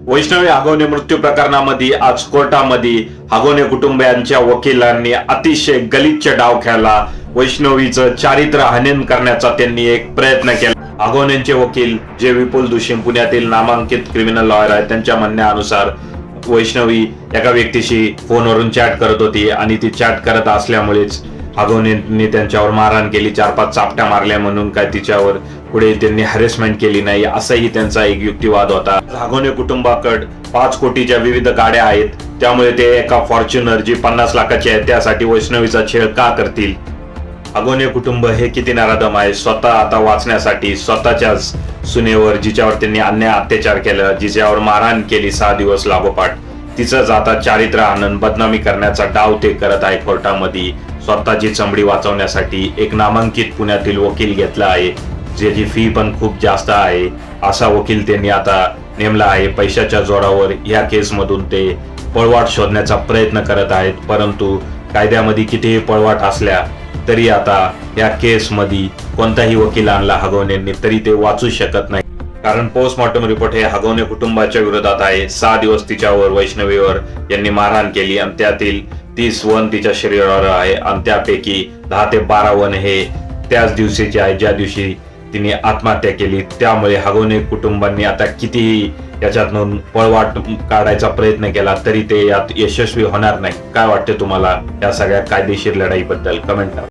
वैष्णवी हगवणे मृत्यू प्रकरणामध्ये आज कोर्टामध्ये हगवणे कुटुंबियांच्या वकिलांनी अतिशय गलिच्छ डाव खेळला. वैष्णवीचं चारित्र्य हनन करण्याचा त्यांनी एक प्रयत्न केला. हगवणेंचे वकील जे विपुल दुशिम पुण्यातील नामांकित क्रिमिनल लॉयर आहेत, त्यांच्या म्हणण्यानुसार वैष्णवी एका व्यक्तीशी फोनवरून चॅट करत होती आणि ती चॅट करत असल्यामुळेच हगवणेंनी त्यांच्यावर मारहाण केली, 4-5 चापट्या मारल्या म्हणून काय तिच्यावर पुढे त्यांनी हॅरेसमेंट केली नाही, असाही त्यांचा एक युक्तिवाद होता. हगवणे कुटुंबाकडे 5 कोटीच्या विविध गाड्या आहेत, त्यामुळे ते एका फॉर्च्युनर जी 50 लाखाची आहे त्यासाठी वैष्णवीचा छळ का करतील? हगवणे कुटुंब हे किती नराधम आहे. स्वतः आता वाचण्यासाठी स्वतःच्याच सुनेवर, जिच्यावर त्यांनी अन्याय अत्याचार केला, जिच्यावर मारहाण केली 6 दिवस लागोपाठ, तिचंच आता चारित्र्य हनन बदनामी करण्याचा डाव ते करत आहे. कोर्टामध्ये स्वतःची चमडी वाचवण्यासाठी एक नामांकित पुण्यातील वकील घेतला आहे, ज्याची फी पण खूप जास्त आहे. असा वकील त्यांनी आता नेमला आहे. पैशाच्या जोरावर या केसमधून ते पळवाट शोधण्याचा प्रयत्न करत आहेत. परंतु कायद्यामध्ये कितीही पळवाट असल्या तरी आता या केसमध्ये कोणताही वकील आणला हगवणेंनी तरी ते वाचू शकत नाही, कारण पोस्टमॉर्टम रिपोर्ट हे हगवणे कुटुंबाच्या विरोधात आहे. 6 दिवस तिच्यावर, वैष्णवीवर यांनी मारहाण केली आणि त्यातील 30 वन तिच्या शरीरावर आहे आणि त्यापैकी 10 ते 12 वन हे त्याच दिवशीचे आहे ज्या दिवशी तिने आत्महत्या केली. त्यामुळे हगवणे कुटुंबांनी आता कितीही याच्यातून पळवाट काढायचा प्रयत्न केला तरी ते यात यशस्वी होणार नाही. काय वाटते तुम्हाला या सगळ्या कायदेशीर लढाईबद्दल? कमेंट करा.